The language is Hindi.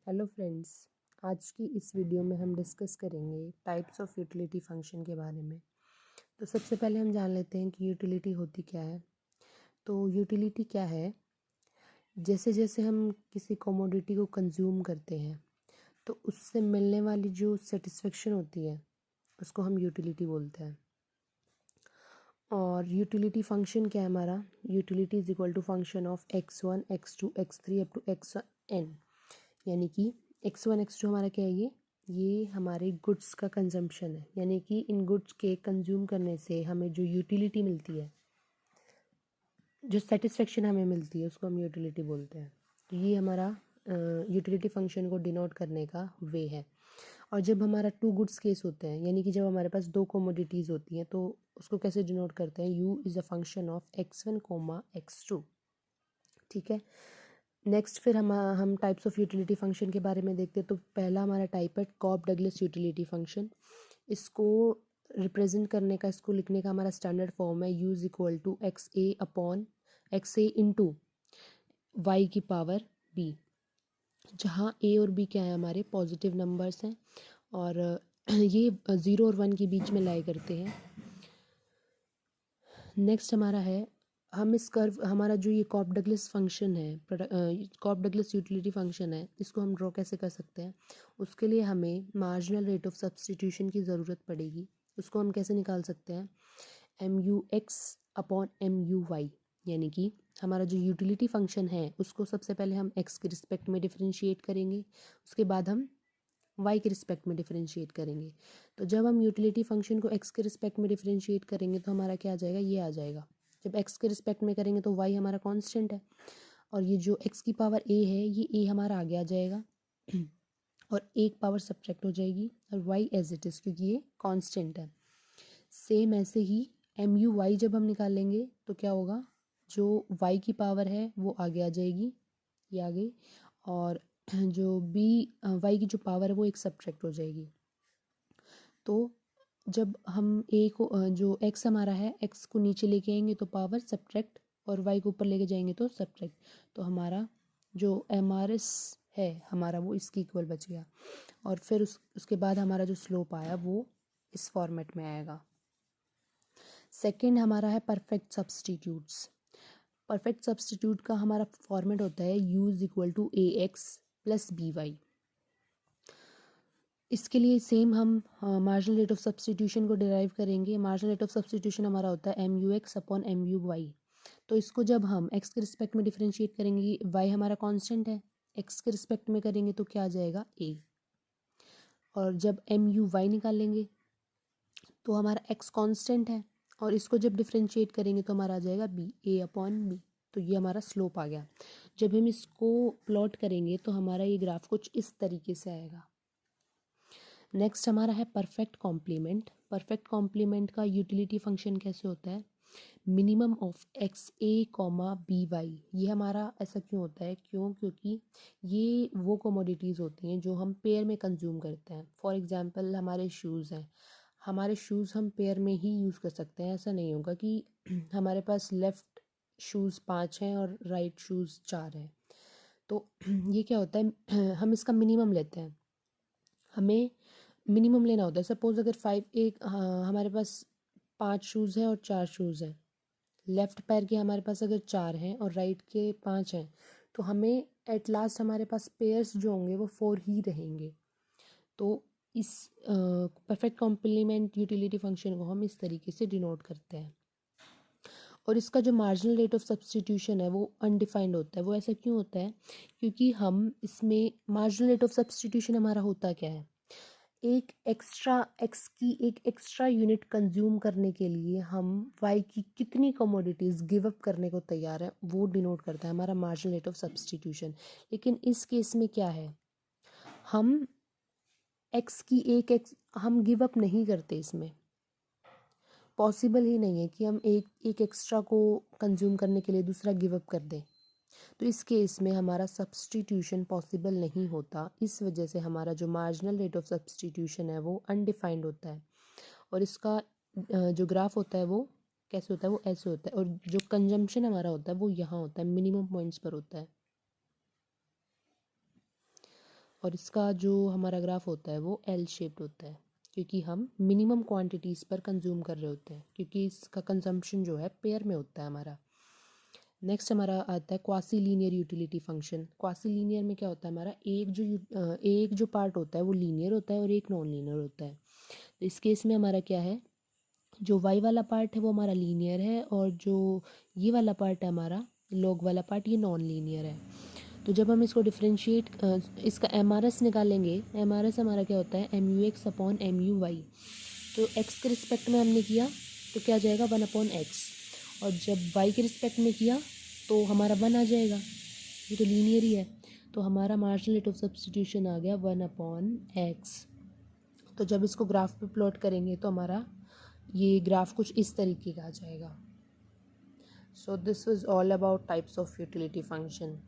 हेलो फ्रेंड्स, आज की इस वीडियो में हम डिस्कस करेंगे टाइप्स ऑफ यूटिलिटी फंक्शन के बारे में। तो सबसे पहले हम जान लेते हैं कि यूटिलिटी होती क्या है। तो यूटिलिटी क्या है? जैसे जैसे हम किसी कमोडिटी को कंज्यूम करते हैं तो उससे मिलने वाली जो सेटिस्फेक्शन होती है उसको हम यूटिलिटी बोलते हैं। और यूटिलिटी फंक्शन क्या है हमारा? Utility is equal to function of x1 x2 x3 up to xn, यानी कि x1 x2 हमारा क्या है? ये हमारे गुड्स का कंजम्पशन है, यानी कि इन गुड्स के कंज्यूम करने से हमें जो यूटिलिटी मिलती है, जो सेटिस्फेक्शन हमें मिलती है, उसको हम यूटिलिटी बोलते हैं। तो ये हमारा यूटिलिटी फंक्शन को डिनोट करने का वे है। और जब हमारा टू गुड्स केस होते हैं, यानी कि जब हमारे पास दो कमोडिटीज़ होती हैं, तो उसको कैसे डिनोट करते हैं? u is a function of x1 comma x2। ठीक है। नेक्स्ट फिर हम टाइप्स ऑफ यूटिलिटी फंक्शन के बारे में देखते हैं। तो पहला हमारा टाइप है कॉप डगलस यूटिलिटी फंक्शन। इसको रिप्रेजेंट करने का, इसको लिखने का हमारा स्टैंडर्ड फॉर्म है u is equal to X A upon X A into Y की पावर b, जहाँ a और b क्या है? हमारे पॉजिटिव नंबर्स हैं और ये 0 और 1 के बीच में लाई करते हैं। नेक्स्ट हमारा है, हम इस कर्व, हमारा जो ये कॉप डगलस फंक्शन है, कॉप डगलस यूटिलिटी फंक्शन है, इसको हम ड्रॉ कैसे कर सकते हैं? उसके लिए हमें मार्जिनल रेट ऑफ सब्सटीट्यूशन की ज़रूरत पड़ेगी। उसको हम कैसे निकाल सकते हैं? M U X upon M U Y, यानी कि हमारा जो यूटिलिटी फंक्शन है उसको सबसे पहले हम एक्स के रिस्पेक्ट में डिफरेंशिएट करेंगे, उसके बाद हम वाई के रिस्पेक्ट में डिफरेंशिएट करेंगे। तो जब हम यूटिलिटी फंक्शन को एक्स के रिस्पेक्ट में डिफरेंशिएट करेंगे तो हमारा क्या आ जाएगा? ये आ जाएगा। जब एक्स के रिस्पेक्ट में करेंगे तो वाई हमारा कांस्टेंट है, और ये जो एक्स की पावर ए है, ये ए हमारा आगे आ जाएगा और एक पावर सब्ट्रैक्ट हो जाएगी, और वाई एज इट इज़, क्योंकि ये कांस्टेंट है। सेम ऐसे ही एम यू वाई जब हम निकालेंगे तो क्या होगा? जो वाई की पावर है वो आगे आ जाएगी, ये आ गई, और जो बी वाई की जो पावर है वो एक सब्ट्रैक्ट हो जाएगी। तो जब हम ए को जो एक्स हमारा है, एक्स को नीचे लेके आएंगे तो पावर सब्ट्रैक्ट, और वाई को ऊपर लेके जाएंगे तो सब्ट्रैक्ट। तो हमारा जो एम आर एस है हमारा, वो इसके इक्वल बच गया। और फिर उसके बाद हमारा जो स्लोप आया वो इस फॉर्मेट में आएगा। सेकंड हमारा है परफेक्ट सब्सटीट्यूट्स। परफेक्ट सब्सटीट्यूट का हमारा फॉर्मेट होता है u is equal to A X plus B Y. इसके लिए सेम हम मार्जिनल रेट ऑफ सब्सटीट्यूशन को डिराइव करेंगे। मार्जिनल रेट ऑफ सब्सटीट्यूशन हमारा होता है M U X upon M U Y. तो इसको जब हम एक्स के रिस्पेक्ट में डिफरेंशिएट करेंगे, वाई हमारा कांस्टेंट है, एक्स के रिस्पेक्ट में करेंगे तो क्या आ जाएगा? ए। और जब एम यू वाई निकालेंगे तो हमारा एक्स कांस्टेंट है, और इसको जब डिफरेंशिएट करेंगे तो हमारा आ जाएगा बी, ए अपॉन बी। तो ये हमारा स्लोप आ गया। जब हम इसको प्लॉट करेंगे तो हमारा ये ग्राफ कुछ इस तरीके से आएगा। नेक्स्ट हमारा है परफेक्ट कॉम्प्लीमेंट। परफेक्ट कॉम्प्लीमेंट का यूटिलिटी फंक्शन कैसे होता है? Minimum of X A comma B Y. ये हमारा ऐसा क्यों होता है? क्योंकि ये वो कमोडिटीज़ होती हैं जो हम पेयर में कंज्यूम करते हैं। फॉर एग्जांपल हमारे शूज़ हैं, हमारे शूज़ हम पेयर में ही यूज़ कर सकते हैं। ऐसा नहीं होगा कि हमारे पास लेफ़्ट शूज़ 5 हैं और राइट शूज़ 4 हैं। तो ये क्या होता है, हम इसका मिनिमम लेते हैं। हमें मिनिमम लेना होता है। सपोज़ अगर हमारे पास 5 शूज़ हैं और 4 शूज़ हैं, लेफ़्ट पैर के हमारे पास अगर 4 हैं और राइट के 5 हैं, तो हमें एट लास्ट हमारे पास पेयर्स जो होंगे वो 4 ही रहेंगे। तो इस परफेक्ट कॉम्प्लीमेंट यूटिलिटी फंक्शन को हम इस तरीके से डिनोट करते हैं। और इसका जो मार्जिनल रेट ऑफ सब्सटीट्यूशन है वो अनडिफाइंड होता है। वो ऐसा क्यों होता है? क्योंकि हम इसमें मार्जिनल रेट ऑफ सब्सटीट्यूशन हमारा होता क्या है? एक एक्स्ट्रा यूनिट कंज्यूम करने के लिए हम वाई की कितनी कमोडिटीज़ गिव अप करने को तैयार है, वो डिनोट करता है हमारा मार्जिनल रेट ऑफ सब्सटीट्यूशन। लेकिन इस केस में क्या है? हम हम गिव अप नहीं करते। इसमें पॉसिबल ही नहीं है कि हम एक एक्स्ट्रा को कंज्यूम करने के लिए दूसरा गिव अप कर दें। तो इस केस में हमारा सब्सटीट्यूशन पॉसिबल नहीं होता। इस वजह से हमारा जो मार्जिनल रेट ऑफ सब्सटीट्यूशन है वो अनडिफाइंड होता है, और इसका जो ग्राफ होता है वो कैसे होता है? वो ऐसे होता है, और जो कंजम्पशन हमारा होता है वो यहाँ होता है, मिनिमम पॉइंट्स पर होता है। और इसका जो हमारा ग्राफ होता है वो एल शेप्ड होता है, क्योंकि हम मिनिमम क्वांटिटीज़ पर कंज्यूम कर रहे होते हैं, क्योंकि इसका कंजम्पशन जो है पेयर में होता है हमारा। नेक्स्ट हमारा आता है quasi linear utility function. Quasi linear में क्या होता है हमारा, एक जो पार्ट होता है वो लीनियर होता है और एक नॉन लीनियर होता है। तो इस केस में हमारा क्या है, जो y वाला पार्ट है वो हमारा लीनियर है, और जो ये वाला पार्ट है हमारा लॉग वाला पार्ट, ये नॉन लीनियर है। तो जब हम इसको डिफ्रेंशिएट, इसका MRS निकालेंगे, MRS हमारा क्या होता है MUX अपॉन MUY। तो x के रिस्पेक्ट में हमने किया तो क्या जाएगा 1/x, और जब y के रिस्पेक्ट में किया तो हमारा 1 आ जाएगा, ये तो लीनियर ही है। तो हमारा मार्जिनल रेट ऑफ सब्स्टिट्यूशन आ गया 1/x। तो जब इसको ग्राफ पे प्लॉट करेंगे तो हमारा ये ग्राफ कुछ इस तरीके का आ जाएगा। So this was all about types of utility function.